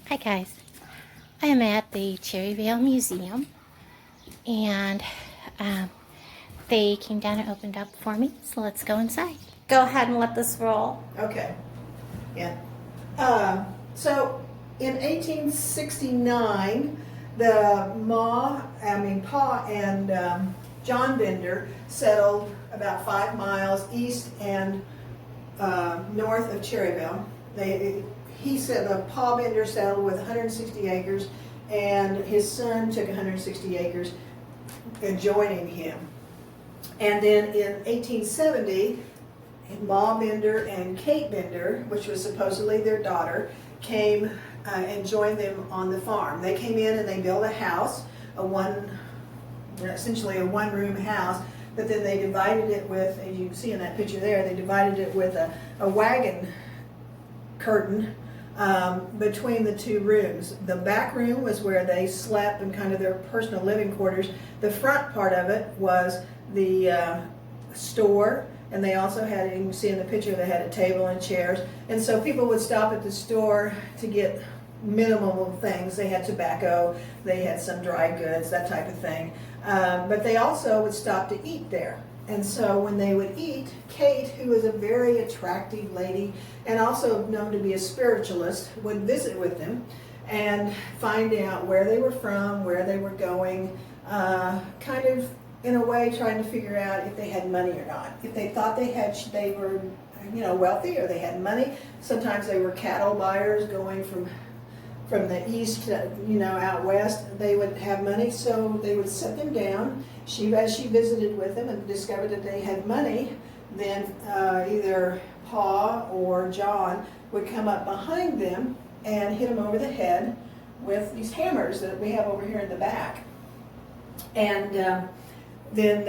Hi guys, I am at the Cherryvale Museum and um, they came down and opened up for me, so let's go inside. Go ahead and let this roll. Okay. Yeah. So in 1869, Pa and John Bender settled about 5 miles east and north of Cherryvale. He said the Pa Bender settled with 160 acres, and his son took 160 acres adjoining him. And then in 1870, Ma Bender and Kate Bender, which was supposedly their daughter, came and joined them on the farm. They came in and they built a house, essentially a one-room house, but then they divided it with, as you can see in that picture there, they divided it with a wagon curtain between the two rooms. The back room was where they slept and kind of their personal living quarters. The front part of it was the store, and they also had, you can see in the picture, they had a table and chairs. And so people would stop at the store to get minimal things. They had tobacco, they had some dry goods, that type of thing. But they also would stop to eat there. And so when they would eat, Kate, who was a very attractive lady and also known to be a spiritualist, would visit with them and find out where they were from, where they were going, kind of in a way trying to figure out if they had money or not. If they thought they were wealthy, or they had money. Sometimes they were cattle buyers going from the east, out west. They would have money, so they would sit them down. As she visited with them and discovered that they had money, then either Pa or John would come up behind them and hit them over the head with these hammers that we have over here in the back. And then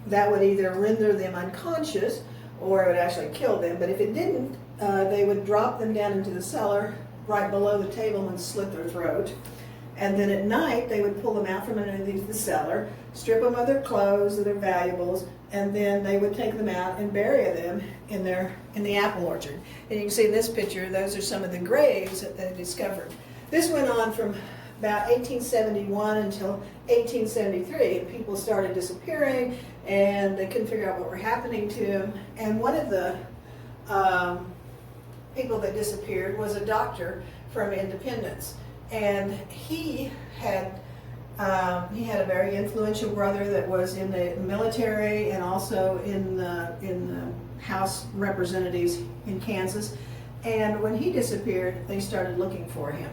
that would either render them unconscious or it would actually kill them. But if it didn't, they would drop them down into the cellar right below the table and slit their throat. And then at night, they would pull them out from underneath the cellar, strip them of their clothes, of their valuables, and then they would take them out and bury them in the apple orchard. And you can see in this picture, those are some of the graves that they discovered. This went on from about 1871 until 1873, and people started disappearing, and they couldn't figure out what were happening to them. And one of the people that disappeared was a doctor from Independence, and he had a very influential brother that was in the military and also in the House Representatives in Kansas. And when he disappeared, they started looking for him.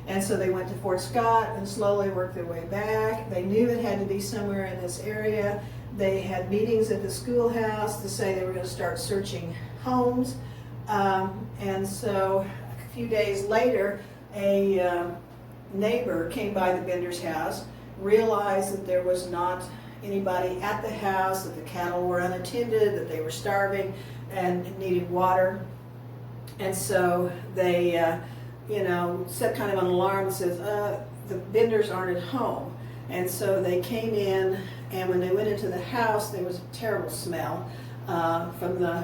And so they went to Fort Scott and slowly worked their way back. They knew it had to be somewhere in this area. They had meetings at the schoolhouse to say they were going to start searching homes. And so a few days later, a neighbor came by the Bender's house, realized that there was not anybody at the house, that the cattle were unattended, that they were starving and needed water. And so they set kind of an alarm that says, the Benders aren't at home. And so they came in, and when they went into the house, there was a terrible smell from the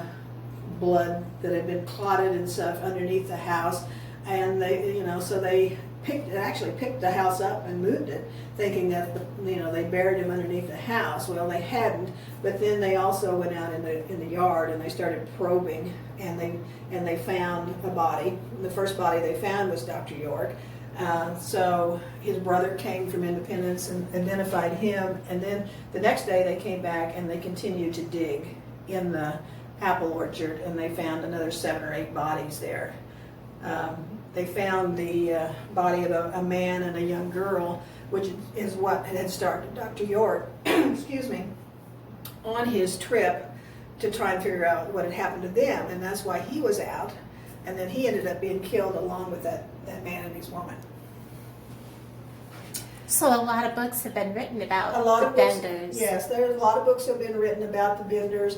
blood that had been clotted and stuff underneath the house. And they picked the house up and moved it, thinking that they buried him underneath the house. Well, they hadn't, but then they also went out in the yard and they started probing, and they found a body. The first body they found was Dr. York. So his brother came from Independence and identified him, and then the next day they came back and they continued to dig in the apple orchard, and they found another 7 or 8 bodies there. They found the body of a man and a young girl, which is what had started Dr. York, excuse me, on his trip to try and figure out what had happened to them, and that's why he was out, and then he ended up being killed along with that man and his woman. So a lot of books have been written about the Benders. Yes, there's a lot of books have been written about the Benders.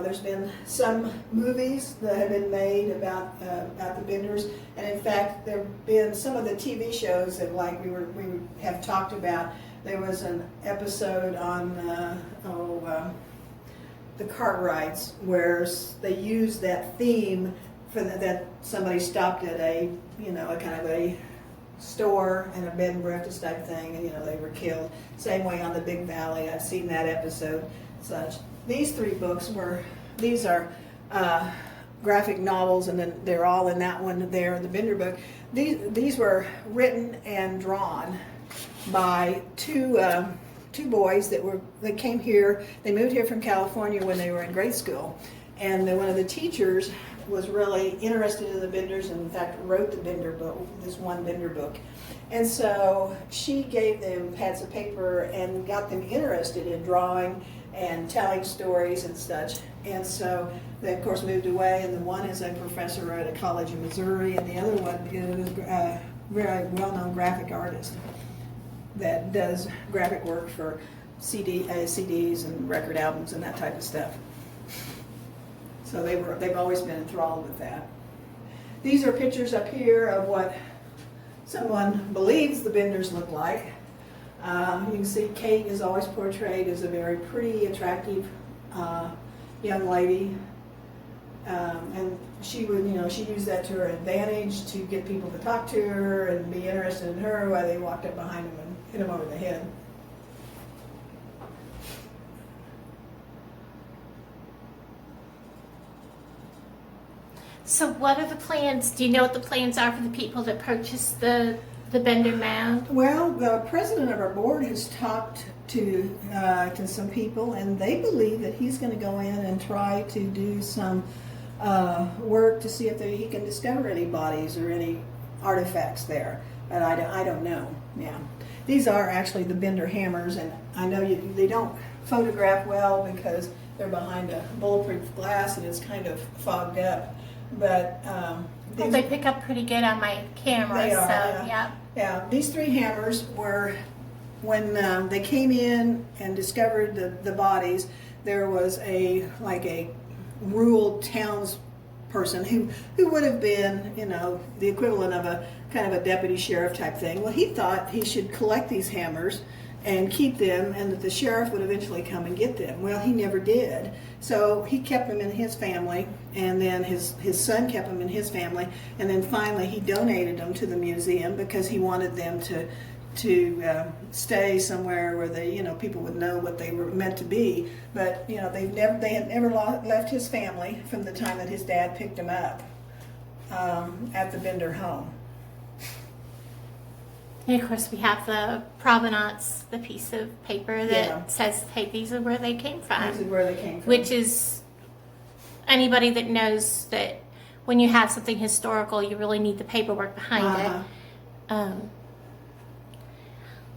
There's been some movies that have been made about the Benders, and in fact, there have been some of the TV shows that, like we have talked about. There was an episode on the Cartwrights where they used that theme that somebody stopped at a, a kind of a store and a bed and breakfast type thing, and they were killed. Same way on the Big Valley. I've seen that episode. Such. These 3 books these are graphic novels, and then they're all in that one there, the Bender book. These were written and drawn by two boys that came here. They moved here from California when they were in grade school, and one of the teachers was really interested in the Benders, and in fact wrote the Bender book, this one Bender book. And so she gave them pads of paper and got them interested in drawing and telling stories and such. And so they of course moved away, and the one is a professor at a college in Missouri, and the other one is a very well-known graphic artist that does graphic work for CDs and record albums and that type of stuff. So they've always been enthralled with that. These are pictures up here of what someone believes the Benders look like. You can see Kate is always portrayed as a very pretty, attractive young lady, and she would, she used that to her advantage to get people to talk to her and be interested in her while they walked up behind them and hit them over the head. So what are the plans? Do you know what the plans are for the people that purchased the Bender Mound? Well, the president of our board has talked to some people, and they believe that he's going to go in and try to do some work to see if he can discover any bodies or any artifacts there. But I don't know. Yeah, these are actually the Bender hammers, and I know they don't photograph well because they're behind a bulletproof glass and it's kind of fogged up. But well, they pick up pretty good on my camera. They are, so yeah. Yeah, these 3 hammers were, when they came in and discovered the bodies, there was a rural towns person who would have been, the equivalent of a kind of a deputy sheriff type thing. Well, he thought he should collect these hammers and keep them, and that the sheriff would eventually come and get them. Well, he never did. So he kept them in his family, and then his son kept them in his family, and then finally he donated them to the museum because he wanted them to stay somewhere where people would know what they were meant to be. But they had never left his family from the time that his dad picked them up at the Bender home. And of course we have the provenance, the piece of paper that says, hey, these are where they came from. These are where they came from. Which is, anybody that knows that when you have something historical, you really need the paperwork behind it.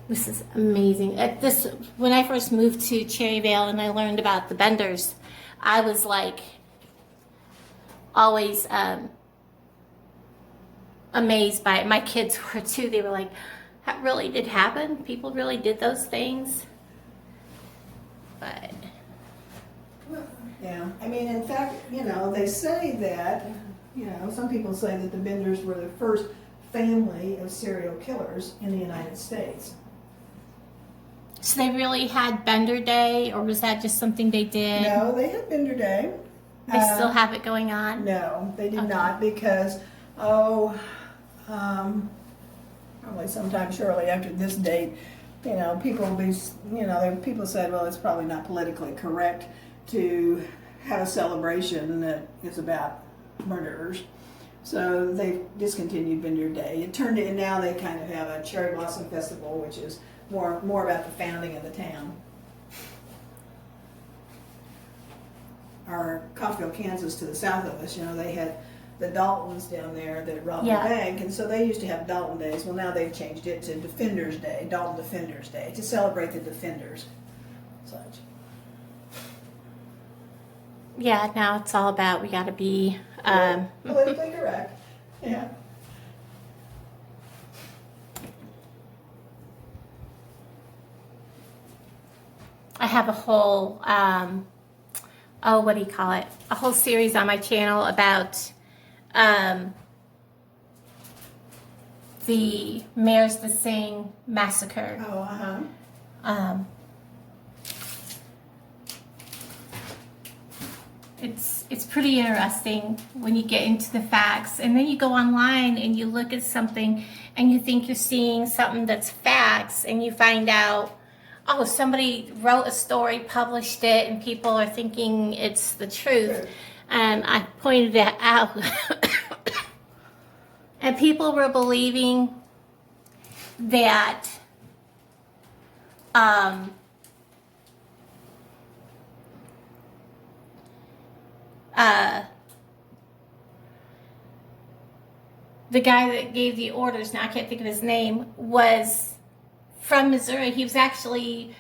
This is amazing. When I first moved to Cherryvale and I learned about the Benders, I was like, always amazed by it. My kids were too. They were like, that really did happen? People really did those things? But yeah, I mean, in fact, they say that, some people say that the Benders were the first family of serial killers in the United States. So they really had Bender Day, or was that just something they did? No, they had Bender Day. They still have it going on? No, they did not, because, probably sometime shortly after this date, people will be, people said, well, it's probably not politically correct to have a celebration that is about murderers. So they've discontinued Bender Day. It turned in, now they kind of have a Cherry Blossom Festival, which is more about the founding of the town. Our Coffeyville, Kansas, to the south of us, they had the Daltons down there that robbed the bank, and so they used to have Dalton Days. Well, now they've changed it to Defenders Day, Dalton Defenders Day, to celebrate the defenders. Such. Yeah, now it's all about, we got to be politically correct. Yeah. I have a whole what do you call it? A whole series on my channel about the Mares the Sing massacre. it's pretty interesting when you get into the facts, and then you go online and you look at something and you think you're seeing something that's facts, and you find out, oh, somebody wrote a story, published it, and people are thinking it's the truth. And I pointed it out, and people were believing that the guy that gave the orders, now I can't think of his name, was from Missouri. He was actually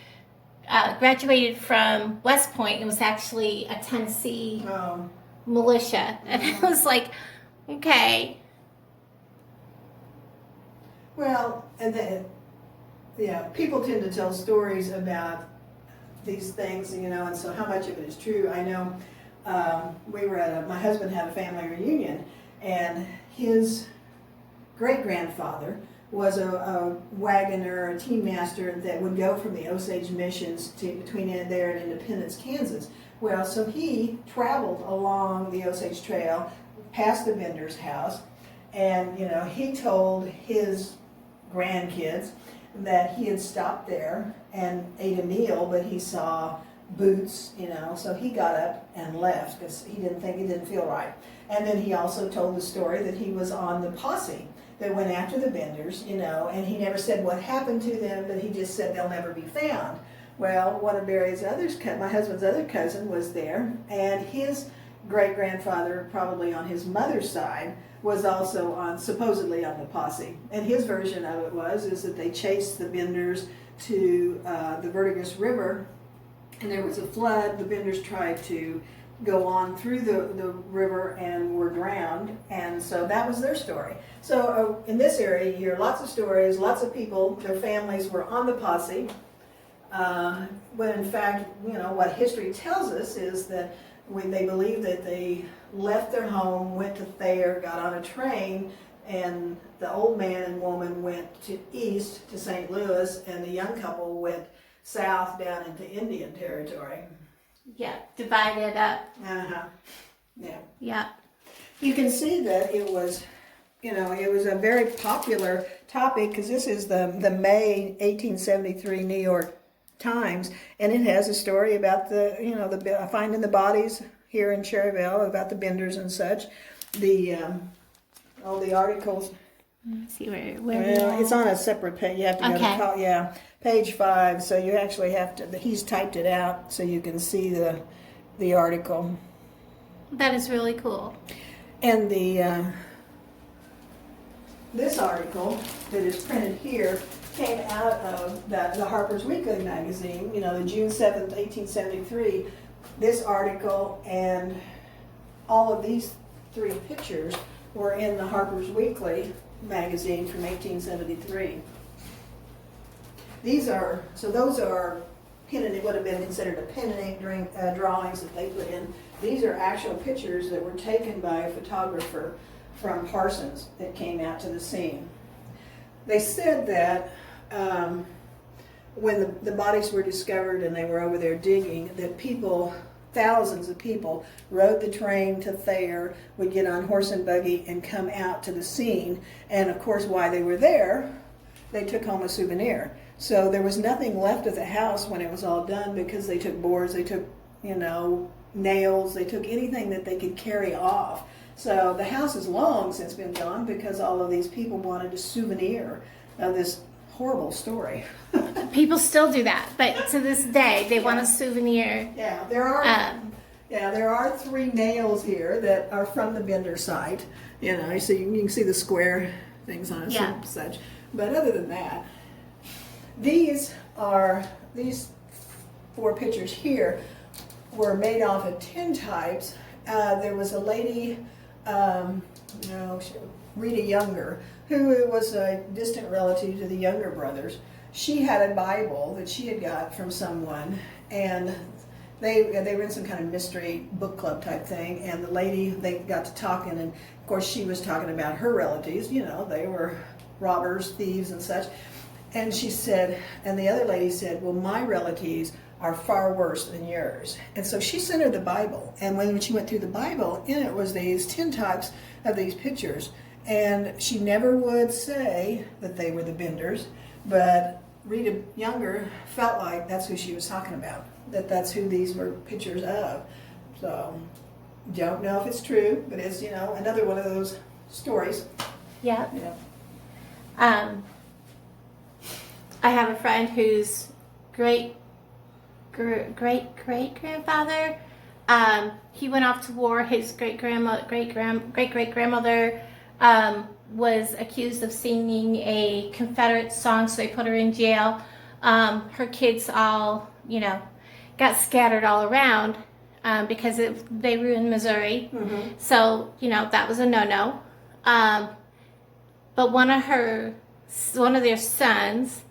graduated from West Point and was actually a Tennessee militia. And I was like, okay. Well, and then, yeah, people tend to tell stories about these things, and so how much of it is true. I know we were my husband had a family reunion, and his great-grandfather was a wagoner, a team master that would go from the Osage missions to between there and Independence, Kansas. Well, so he traveled along the Osage Trail, past the Bender's house, and he told his grandkids that he had stopped there and ate a meal, but he saw boots, so he got up and left because he didn't feel right. And then he also told the story that he was on the posse that went after the Benders, and he never said what happened to them, but he just said they'll never be found. Well, one of Barry's my husband's other cousin was there, and his great-grandfather, probably on his mother's side, was also supposedly on the posse. And his version of it is that they chased the Benders to the Verdigris River, and there was a flood. The Benders tried to go on through the river and were drowned, and so that was their story. So in this area, you hear lots of stories, lots of people, their families were on the posse, when in fact, what history tells us is that when they believe that they left their home, went to Thayer, got on a train, and the old man and woman went east to St. Louis, and the young couple went south down into Indian Territory. Yeah, divided up. Yeah. Yeah. You can see that it was, it was a very popular topic, because this is the May 1873 New York Times, and it has a story about the finding the bodies here in Cherryvale, about the Benders and such. All the articles. Let's see where it's on a separate page. You have to go to page 5. So you actually have to. He's typed it out so you can see the article. That is really cool. And this article that is printed here came out of the Harper's Weekly magazine. The June 7th, 1873. This article and all of these 3 pictures were in the Harper's Weekly magazine from 1873. Those are pen and it would have been considered a pen and ink drawings that they put in. These are actual pictures that were taken by a photographer from Parsons that came out to the scene. They said that when the bodies were discovered and they were over there digging, that thousands of people rode the train to Thayer, would get on horse and buggy and come out to the scene. And of course, while they were there, they took home a souvenir. So there was nothing left of the house when it was all done, because they took boards, they took, nails, they took anything that they could carry off. So the house has long since been gone because all of these people wanted a souvenir of this horrible story. People still do that, but to this day, they want a souvenir. Yeah, there are 3 nails here that are from the Bender site. So you can see the square things on it and such. But other than that, these 4 pictures here were made off of tintypes. There was a lady, Rita Younger, who was a distant relative to the Younger brothers. She had a Bible that she had got from someone, and they were in some kind of mystery book club type thing, and the lady, they got to talking, and of course she was talking about her relatives, they were robbers, thieves and such. And she said, and the other lady said, well, my relatives are far worse than yours. And so she sent her the Bible. And when she went through the Bible, in it was these 10 types of these pictures. And she never would say that they were the Benders, but Rita Younger felt like that's who she was talking about, that's who these were pictures of. So, don't know if it's true, but it's, you know, another one of those stories. Yeah. Yeah. I have a friend whose great grandfather, he went off to war. His great great grandmother was accused of singing a Confederate song, so they put her in jail. Her kids all, you know, got scattered all around because they were in Missouri. Mm-hmm. So, you know, that was a no-no. But one of their sons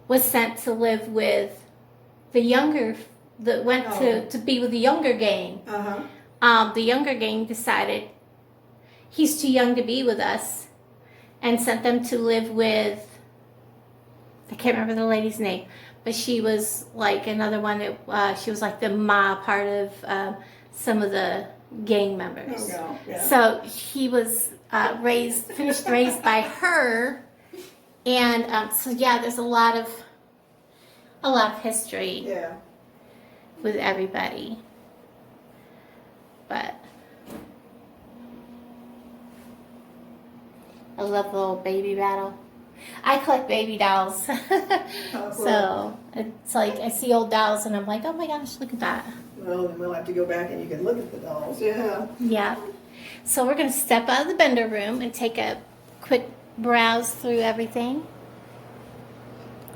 was sent to live with the younger, that went to be with the younger gang. Uh-huh. The younger gang decided he's too young to be with us and sent them to live with, I can't remember the lady's name, but she was like another one that, she was like the ma part of some of the gang members. Oh, no. Yeah. So he was finished raised by her. And so yeah, there's a lot of history Yeah. with everybody. But I love the little baby battle. I collect baby dolls. Oh, cool. So it's like I see old dolls and I'm like, oh my gosh, look at that. Well, then we'll have to go back and you can look at the dolls. Yeah. Yeah. So we're going to step out of the Bender room and take a quick browse through everything.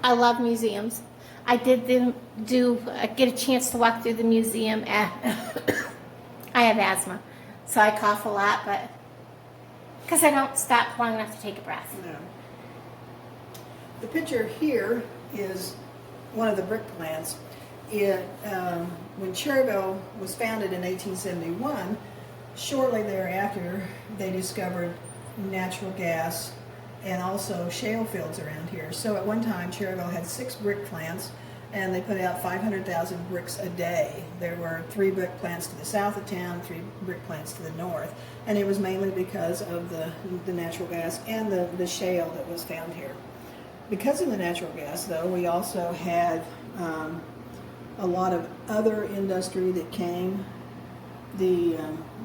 I love museums. I did get a chance to walk through the museum. I have asthma, so I cough a lot, but because I don't stop long enough to take a breath. No. The picture here is one of the brick plants. When Cherryvale was founded in 1871, shortly thereafter they discovered natural gas and also shale fields around here. So at one time Cherryvale had 6 brick plants and they put out 500,000 bricks a day. There were 3 brick plants to the south of town, 3 brick plants to the north, and it was mainly because of the natural gas and the shale that was found here. Because of the natural gas, though, we also had a lot of other industry that came. We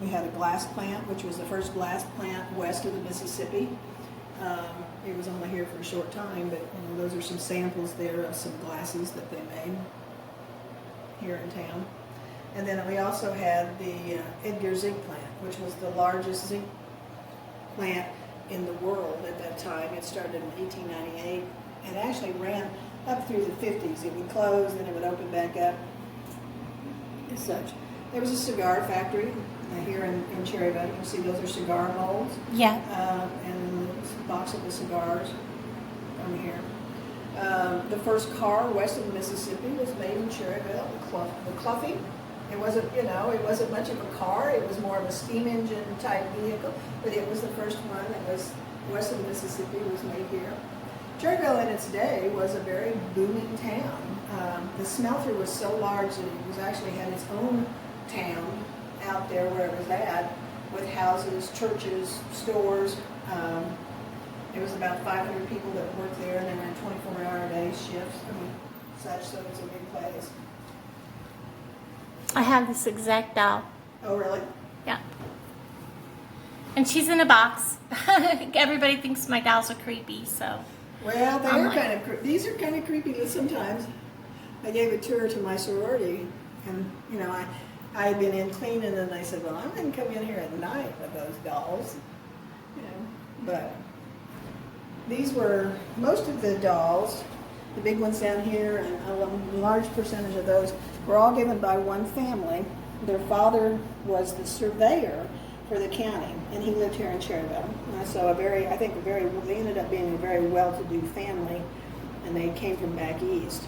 had a glass plant, which was the first glass plant west of the Mississippi. It was only here for a short time, but you know, those are some samples there of some glasses that they made here in town. And then we also had the Edgar zinc plant, which was the largest zinc plant in the world at that time. It started in 1898 and actually ran up through the 50s. It would close, then it would open back up as such. There was a cigar factory here in Cherryvale. You can see those are cigar molds. Yeah. And the box of the cigars from here. The first car west of the Mississippi was made in Cherryvale, the Cluffy. It wasn't, you know, it wasn't much of a car. It was more of a steam engine type vehicle, but it was the first one that was west of the Mississippi, was made here. Cherryvale in its day was a very booming town. The smelter was so large that it was actually had its own town out there where it was at, with houses, churches, stores. It was about 500 people that worked there, and they ran 24-hour-a-day shifts and such, so it's a big place. I have this exact doll. Oh, really? Yeah. And she's in a box. Everybody thinks my dolls are creepy, so. Well, they I'm are like- kind of, these are kind of creepy sometimes. I gave a tour to my sorority, and, you know, I had been in cleaning, and I said, well, I'm going to come in here at night with those dolls, you know, but these were, most of the dolls, the big ones down here, and a large percentage of those were all given by one family. Their father was the surveyor for the county, and he lived here in Cherryvale. So they ended up being a very well-to-do family, and they came from back east.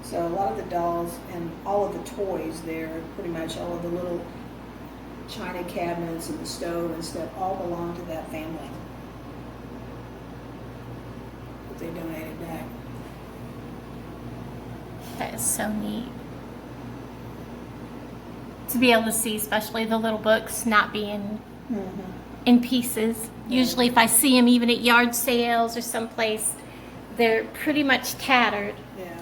So a lot of the dolls and all of the toys there, pretty much all of the little china cabinets and the stove and stuff, all belong to that family that they donated back. that is so neat. To be able to see, especially the little books not being in pieces. Usually if I see them even at yard sales or someplace, they're pretty much tattered. Yeah.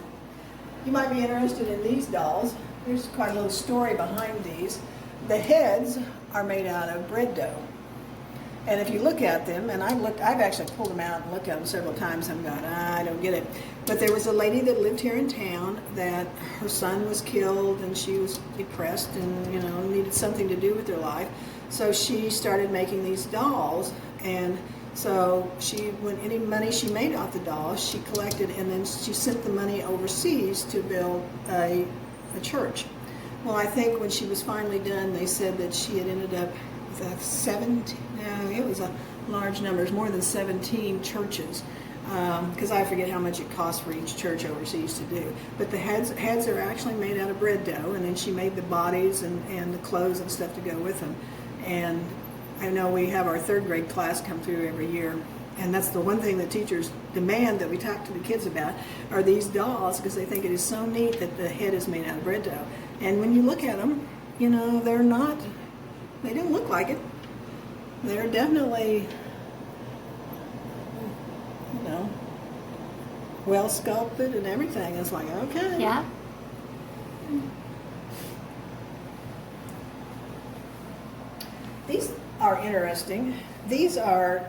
You might be interested in these dolls. There's quite a little story behind these. The heads are made out of bread dough. And if you look at them, and I've actually pulled them out and looked at them several times, I'm going, I don't get it. But there was a lady that lived here in town that her son was killed and she was depressed and, needed something to do with her life. So she started making these dolls, and so when any money she made off the dolls, she collected, and then she sent the money overseas to build a church. Well, I think when she was finally done, they said that she had ended up with 17, it was a large number, more than 17 churches, because I forget how much it costs for each church overseas to do. But the heads are actually made out of bread dough, and then she made the bodies and the clothes and stuff to go with them. And I know we have our 3rd grade class come through every year, and that's the one thing that teachers demand that we talk to the kids about are these dolls, because they think it is so neat that the head is made out of bread dough. And when you look at them, they don't look like it. They're definitely, well sculpted and everything. It's like, okay. Yeah. These are interesting. These are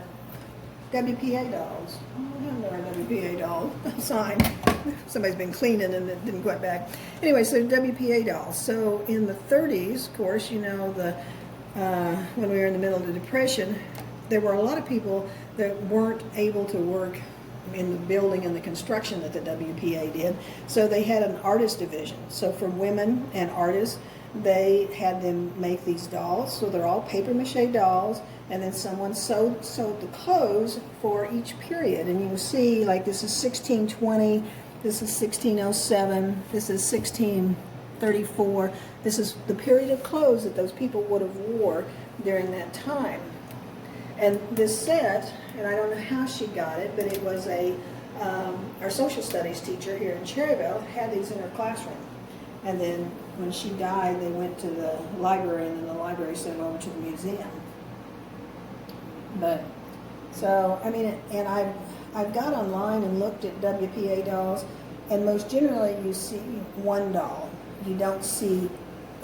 WPA dolls. I have no WPA doll sign. Somebody's been cleaning and it didn't quite back. Anyway, so WPA dolls. So in the 30s, of course, when we were in the middle of the Depression, there were a lot of people that weren't able to work in the building and the construction that the WPA did. So they had an artist division. So for women and artists, they had them make these dolls. So they're all paper mache dolls, and then someone sewed the clothes for each period. And you can see, like, this is 1620, this is 1607, this is 1634. This is the period of clothes that those people would have wore during that time. And this set, and I don't know how she got it, but it was our social studies teacher here in Cherryvale had these in her classroom. And then when she died, they went to the library, and then the library sent them over to the museum. But, so, I mean, and I've got online and looked at WPA dolls, and most generally you see one doll. You don't see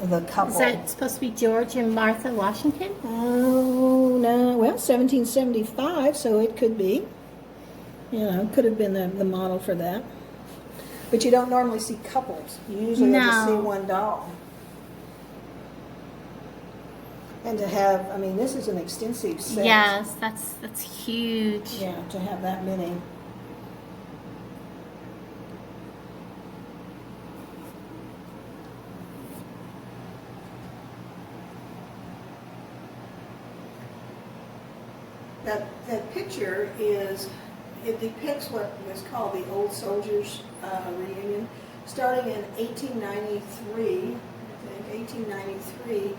the couple. Is that supposed to be George and Martha Washington? Oh, no. Well, 1775, so it could be. Could have been the model for that. But you don't normally see couples. You usually just see one doll. And to have, I mean, this is an extensive set. Yes, that's huge. Yeah, to have that many. That picture it depicts what was called the Old Soldiers Reunion. Starting in 1893, I think, 1893,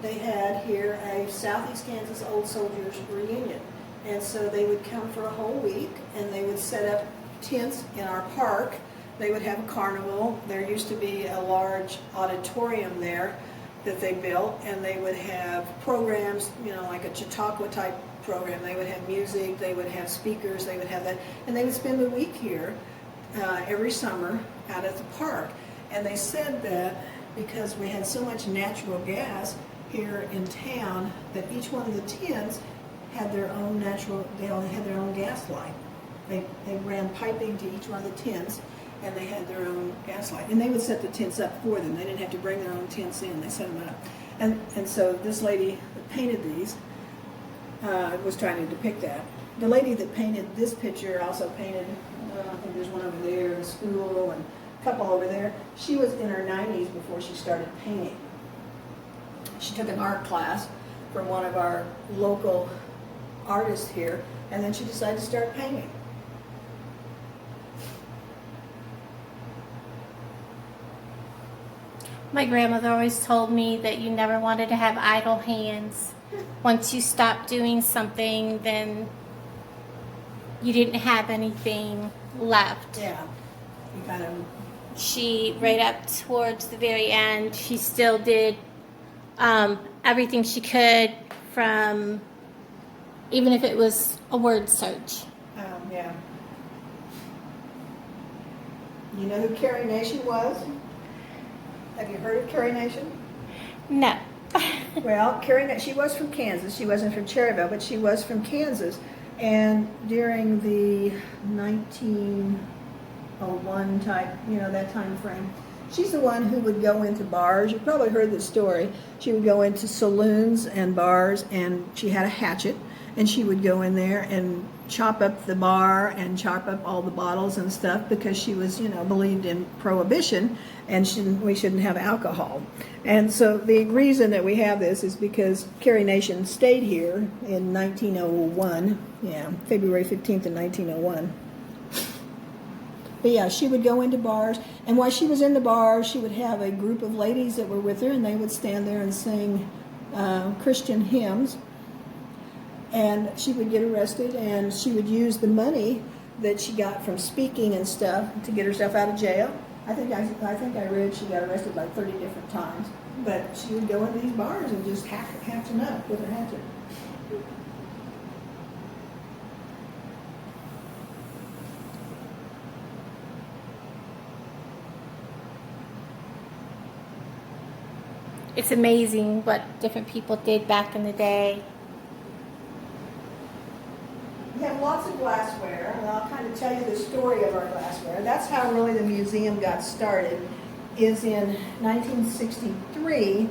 they had here a Southeast Kansas Old Soldiers Reunion. And so they would come for a whole week, and they would set up tents in our park. They would have a carnival. There used to be a large auditorium there that they built, and they would have programs, like a Chautauqua type program. They would have music, they would have speakers, they would have that, and they would spend a week here every summer out at the park. And they said that because we had so much natural gas here in town, that each one of the tents had their own they all had their own gas line. They ran piping to each one of the tents, and they had their own gas light. And they would set the tents up for them. They didn't have to bring their own tents in. They set them up. And so this lady that painted these was trying to depict that. The lady that painted this picture also painted, I think there's one over there in school and a couple over there. She was in her 90s before she started painting. She took an art class from one of our local artists here, and then she decided to start painting. My grandmother always told me that you never wanted to have idle hands. Once you stopped doing something, then you didn't have anything left. Yeah, you kind of she, right up towards the very end, she still did everything she could from, even if it was a word search. Yeah. You know who Carrie Nation was? Have you heard of Carrie Nation? No. Well, she was from Kansas. She wasn't from Cherryvale, but she was from Kansas. And during the 1901 type, that time frame, she's the one who would go into bars. You've probably heard this story. She would go into saloons and bars, and she had a hatchet, and she would go in there and chop up the bar and chop up all the bottles and stuff because she was, believed in prohibition and we shouldn't have alcohol. And so the reason that we have this is because Carrie Nation stayed here in 1901, February 15th of 1901. But yeah, she would go into bars, and while she was in the bars, she would have a group of ladies that were with her, and they would stand there and sing Christian hymns. And she would get arrested, and she would use the money that she got from speaking and stuff to get herself out of jail. I think I read she got arrested like 30 different times. But she would go into these bars and just hack them up with her hatchet. It's amazing what different people did back in the day. We have lots of glassware, and I'll kind of tell you the story of our glassware. That's how really the museum got started, is in 1963,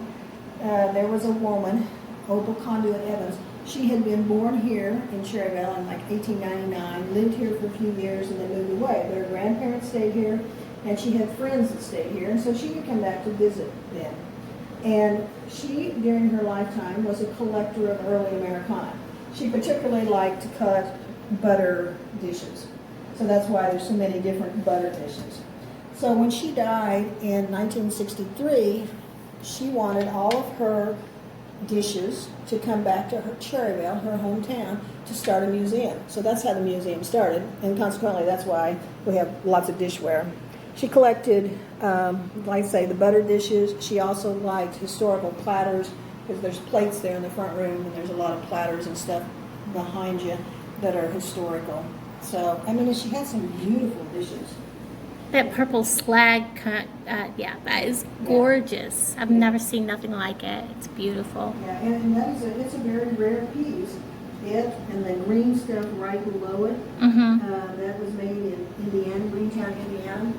there was a woman, Opal Conduit Evans. She had been born here in Cherryvale in like 1899, lived here for a few years, and then moved away. But her grandparents stayed here, and she had friends that stayed here, and so she would come back to visit them. And she, during her lifetime, was a collector of early Americana. She particularly liked to cut butter dishes. So that's why there's so many different butter dishes. So when she died in 1963, she wanted all of her dishes to come back to her Cherryvale, her hometown, to start a museum. So that's how the museum started, and consequently that's why we have lots of dishware. She collected, like I say, the butter dishes. She also liked historical platters, because there's plates there in the front room, and there's a lot of platters and stuff behind you that are historical. So, I mean, she had some beautiful dishes. That purple slag, that is gorgeous. I've never seen nothing like it. It's beautiful. Yeah, and it's a very rare piece. It and the green stuff right below it, that was made in Indiana, Greentown, Indiana.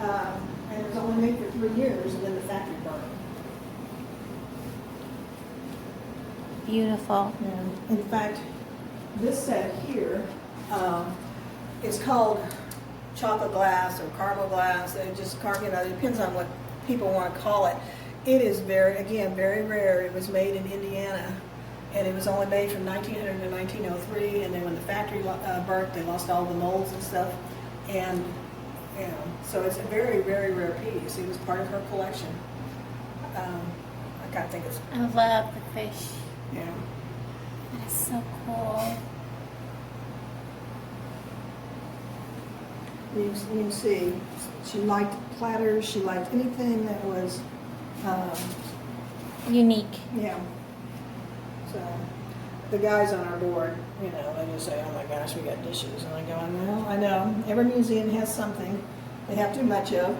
And it was only made for 3 years, and then the factory burned. Beautiful. And in fact, this set here is called chocolate glass or caramel glass. It just it depends on what people want to call it. It is very rare. It was made in Indiana, and it was only made from 1900 to 1903. And then when the factory burnt, they lost all the molds and stuff. And so it's a very, very rare piece. It was part of her collection. I can't think of. I love the fish. Yeah. That is so cool. You can see, she liked platters. She liked anything that was Unique. Yeah. So the guys on our board, they just say, "Oh my gosh, we got dishes," and I go, "Well, I know. Every museum has something they have too much of."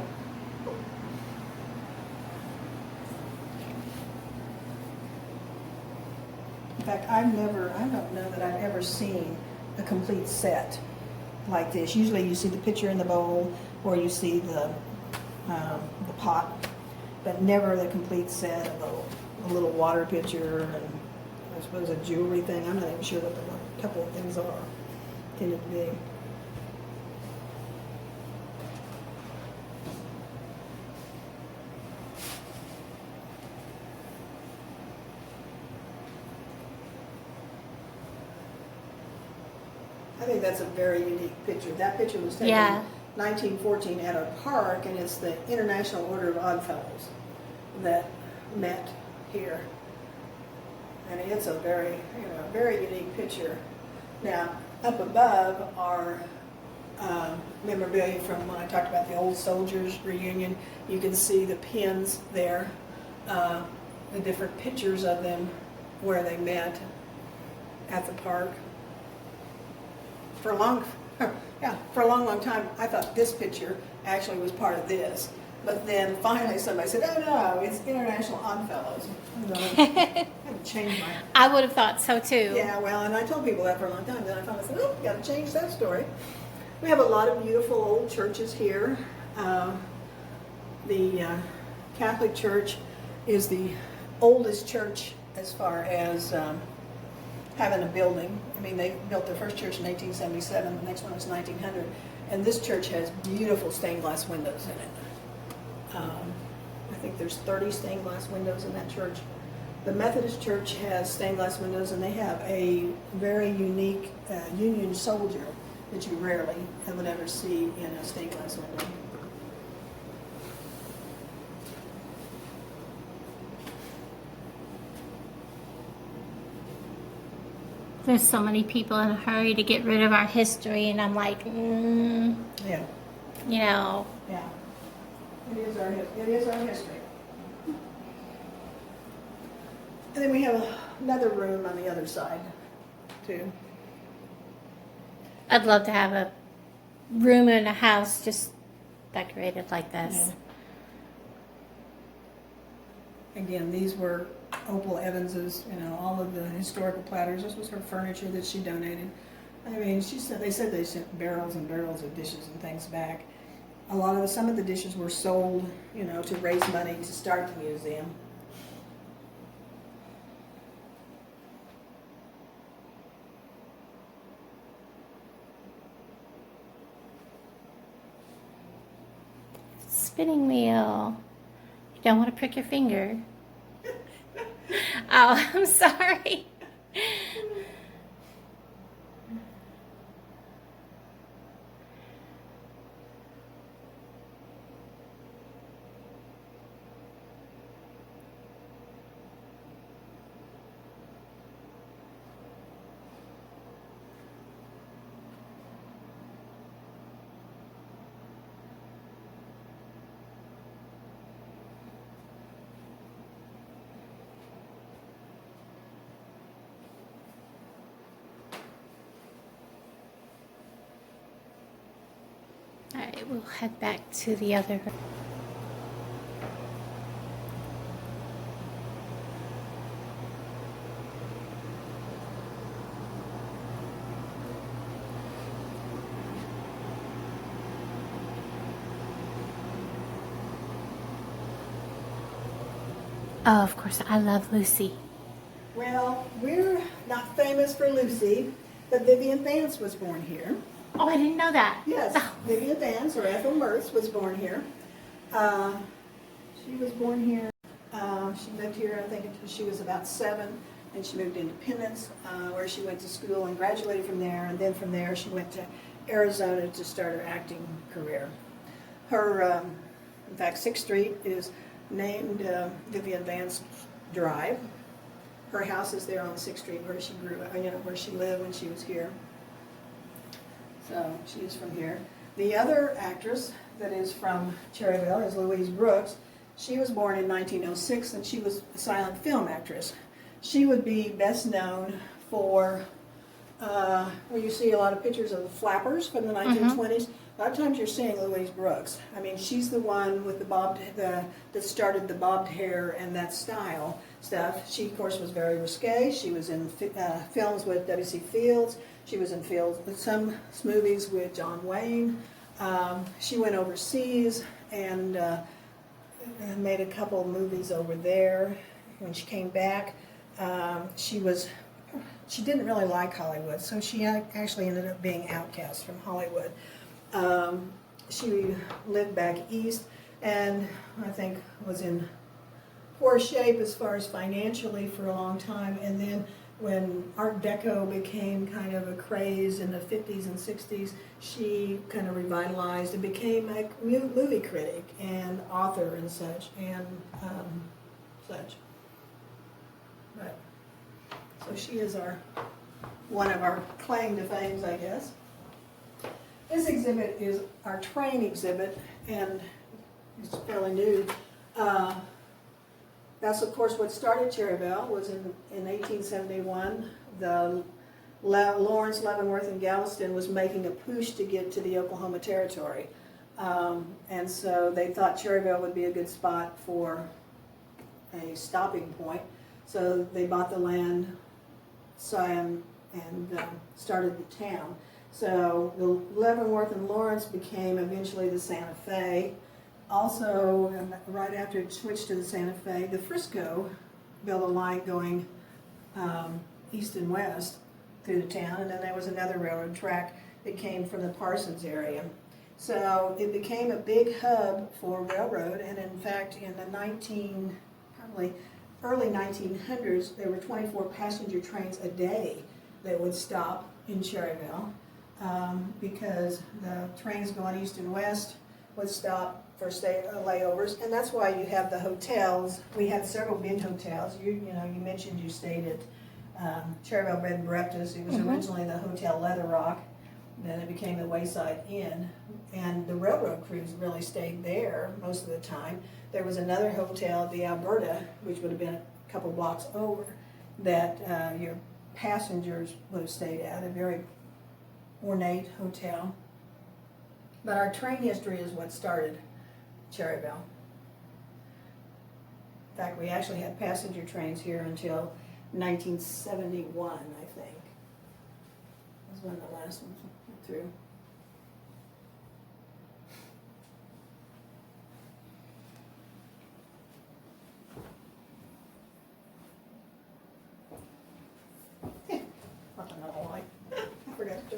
In fact, I don't know that I've ever seen a complete set like this. Usually you see the pitcher in the bowl, or you see the pot, but never the complete set of a little water pitcher and I suppose a jewelry thing. I'm not even sure what the couple of things are intended to be. I think that's a very unique picture. That picture was taken in 1914 at a park, and it's the International Order of Oddfellows that met here. And it's a very, very unique picture. Now, up above are memorabilia from when I talked about the old soldiers reunion. You can see the pins there, the different pictures of them where they met at the park. For a long time, I thought this picture actually was part of this. But then finally somebody said, oh no, it's International Oddfellows. I haven't changed my... I would have thought so too. Yeah, well, and I told people that for a long time. Then I finally said, oh, got to change that story. We have a lot of beautiful old churches here. The Catholic Church is the oldest church as far as having a building. I mean, they built their first church in 1877. The next one was 1900. And this church has beautiful stained glass windows in it. I think there's 30 stained glass windows in that church. The Methodist Church has stained glass windows, and they have a very unique Union soldier that you rarely would ever see in a stained glass window. There's so many people in a hurry to get rid of our history, and I'm like, Yeah. you know. Yeah. It is our history. And then we have another room on the other side, too. I'd love to have a room in a house just decorated like this. Yeah. Again, these were Opal Evans's, all of the historical platters. This was her furniture that she donated. I mean, they said they sent barrels and barrels of dishes and things back. Some of the dishes were sold, to raise money to start the museum. Spinning wheel. You don't want to prick your finger. Oh, I'm sorry. All right, we'll head back to the other. Oh, of course, I love Lucy. Well, we're not famous for Lucy, but Vivian Vance was born here. Oh, I didn't know that. Yes, Vivian Vance, or Ethel Mertz, was born here. She was born here. She lived here, I think, until she was about 7, and she moved to Independence, where she went to school and graduated from there, and then from there she went to Arizona to start her acting career. Her, in fact, 6th Street is named Vivian Vance Drive. Her house is there on 6th Street where she grew up, where she lived when she was here. So she is from here. The other actress that is from Cherryvale is Louise Brooks. She was born in 1906, and she was a silent film actress. She would be best known for where you see a lot of pictures of the flappers from the 1920s. A lot of times you're seeing Louise Brooks. I mean, she's the one with that started the bobbed hair and that style stuff. She, of course, was very risque. She was in films with W.C. Fields. She was in some movies with John Wayne. She went overseas and made a couple of movies over there. When she came back, she didn't really like Hollywood, so she actually ended up being outcast from Hollywood. She lived back east, and I think was in poor shape as far as financially for a long time, and then when Art Deco became kind of a craze in the 50s and 60s, she kind of revitalized and became a movie critic and author and such, But, so she is one of our claim to fame, I guess. This exhibit is our train exhibit, and it's fairly new. That's of course what started Cherryvale, was in 1871. The Lawrence, Leavenworth, and Galveston was making a push to get to the Oklahoma Territory. And so they thought Cherryvale would be a good spot for a stopping point. So they bought the land, and started the town. So the Leavenworth and Lawrence became eventually the Santa Fe. Also, right after it switched to the Santa Fe, the Frisco built a line going east and west through the town, and then there was another railroad track that came from the Parsons area. So it became a big hub for railroad, and in fact, in the early 1900s, there were 24 passenger trains a day that would stop in Cherryvale, because the trains going east and west would stop for layovers, and that's why you have the hotels. We had several big hotels. You mentioned you stayed at Cherryvale Bed and Breakfast. It was originally the Hotel Leather Rock, then it became the Wayside Inn, and the railroad crews really stayed there most of the time. There was another hotel, the Alberta, which would have been a couple blocks over, that your passengers would have stayed at, a very ornate hotel. But our train history is what started Cherryvale. In fact, we actually had passenger trains here until 1971, I think. That's when the last one went through.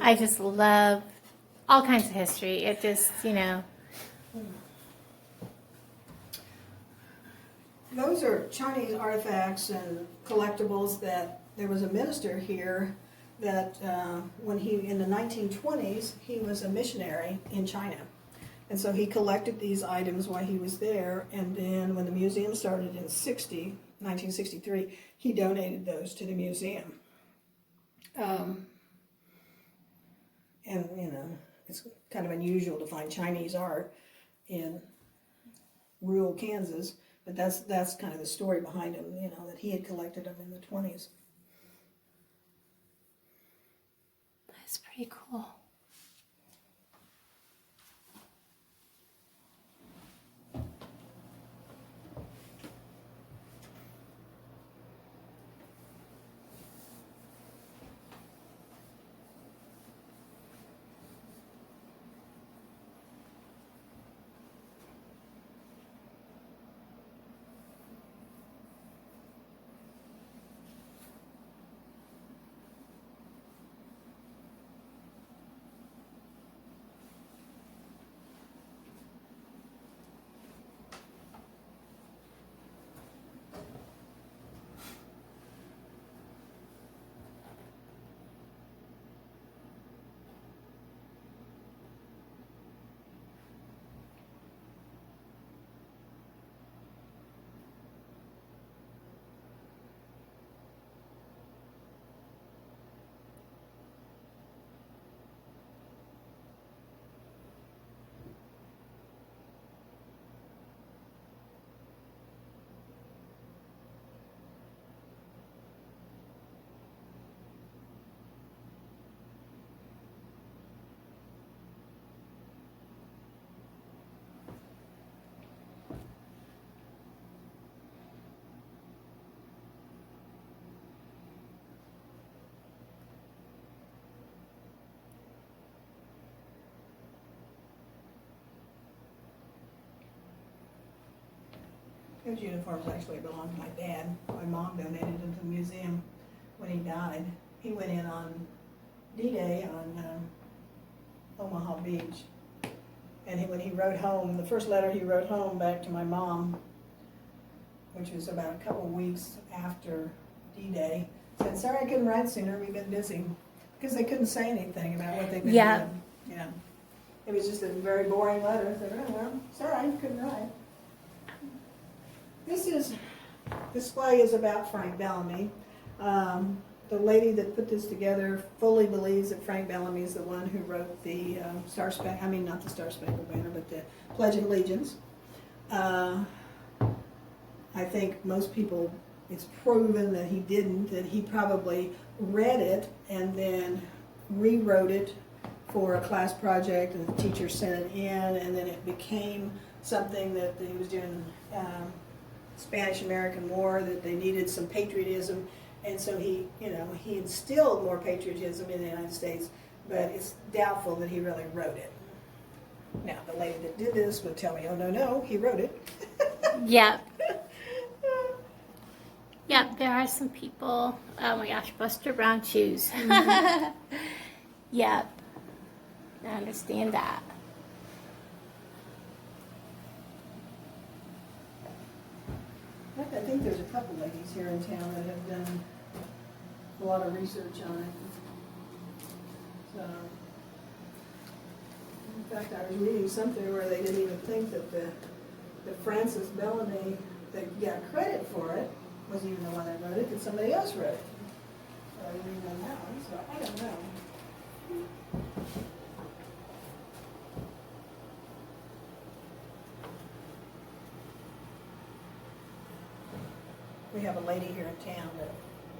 I just love all kinds of history. It just, Those are Chinese artifacts and collectibles that there was a minister here that when in the 1920s, he was a missionary in China. And so he collected these items while he was there, and then when the museum started in 1963, he donated those to the museum. And, it's kind of unusual to find Chinese art in rural Kansas, but that's kind of the story behind him, that he had collected them in the 20s. that's pretty cool. Those uniforms actually belong to my dad. My mom donated them to the museum when he died. He went in on D-Day on Omaha Beach. And when he wrote home, the first letter he wrote home back to my mom, which was about a couple weeks after D-Day, said, "Sorry I couldn't write sooner, we've been busy." Because they couldn't say anything about what they've been doing. Yeah. It was just a very boring letter. I said, "Oh, well, sorry, I couldn't write." This display is about Frank Bellamy. the lady that put this together fully believes that Frank Bellamy is the one who wrote the not the Star Spangled Banner, but the Pledge of Allegiance. I think most people, it's proven that he didn't, that he probably read it and then rewrote it for a class project, and the teacher sent it in, and then it became something that he was doing Spanish-American War, that they needed some patriotism, and so he instilled more patriotism in the United States, but it's doubtful that he really wrote it. Now, the lady that did this would tell me, oh, no, he wrote it. Yep. Yep, there are some people, oh my gosh, Buster Brown shoes. Mm-hmm. Yep, I understand that. I think there's a couple ladies here in town that have done a lot of research on it. So, in fact, I was reading something where they didn't even think that that Francis Bellamy, that got credit for it, wasn't even the one that wrote it, that somebody else wrote it. So I didn't even know that one, so I don't know. We have a lady here in town that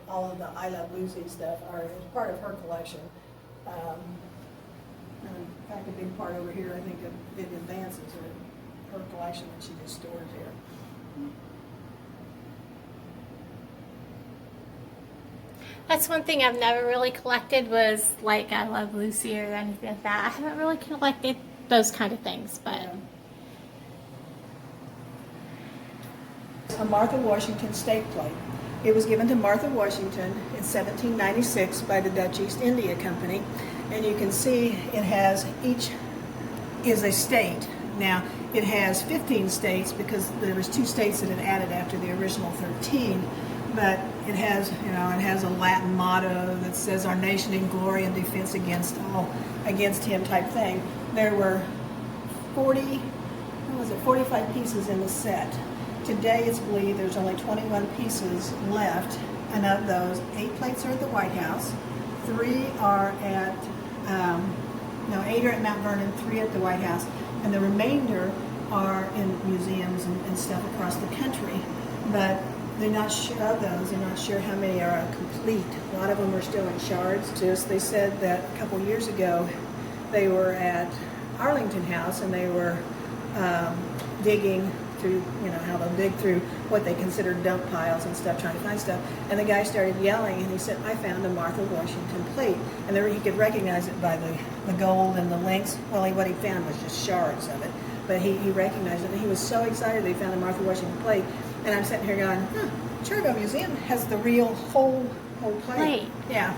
all of the I Love Lucy stuff is part of her collection. And in fact, a big part over here, I think, of Vivian Vance is her collection that she just stores here. That's one thing I've never really collected was like I Love Lucy or anything like that. I haven't really collected those kind of things, but... Yeah. A Martha Washington state plate. It was given to Martha Washington in 1796 by the Dutch East India Company, and you can see it has, each is a state. Now, it has 15 states because there was 2 states that it added after the original 13, but it has, it has a Latin motto that says, "Our nation in glory and defense against him" type thing. There were 45 pieces in the set. Today, it's believed there's only 21 pieces left, and of those, 8 plates are at the White House, 3 are at, 8 are at Mount Vernon, 3 at the White House, and the remainder are in museums and stuff across the country. But they're not sure of those. They're not sure how many are complete. A lot of them are still in shards. They said that a couple years ago, they were at Arlington House, and they were digging through, how they'll dig through what they consider dump piles and stuff, trying to find stuff. And the guy started yelling, and he said, "I found a Martha Washington plate." And there he could recognize it by the gold and the links. Well, what he found was just shards of it. But he recognized it, and he was so excited that he found a Martha Washington plate. And I'm sitting here going, Cherryvale Museum has the real whole plate. Right. Yeah.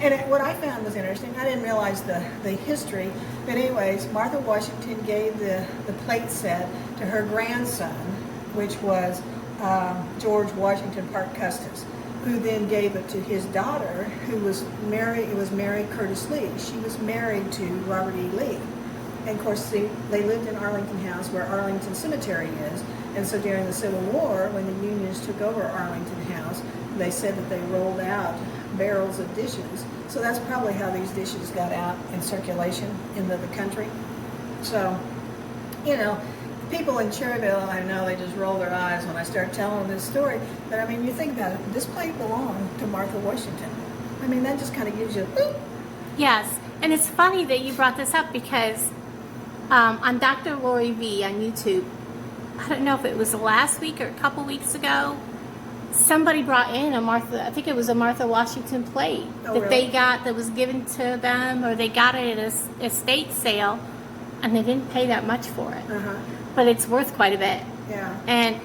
And what I found was interesting, I didn't realize the history, but anyways, Martha Washington gave the plate set to her grandson, which was George Washington Parke Custis, who then gave it to his daughter, who was Mary Curtis Lee. She was married to Robert E. Lee. And of course, they lived in Arlington House, where Arlington Cemetery is. And so during the Civil War, when the Unions took over Arlington House, they said that they rolled out barrels of dishes. So that's probably how these dishes got out in circulation into the country. So, people in Cherryvale, I know they just roll their eyes when I start telling them this story. But I mean, you think about it, this plate belonged to Martha Washington. I mean, that just kind of gives you a... Yes, and it's funny that you brought this up because on Dr. Lori V on YouTube, I don't know if it was last week or a couple weeks ago, somebody brought in a Martha Washington plate that really? they got, that was given to them, or they got it at a estate sale, and they didn't pay that much for it. Uh-huh. But it's worth quite a bit. Yeah. And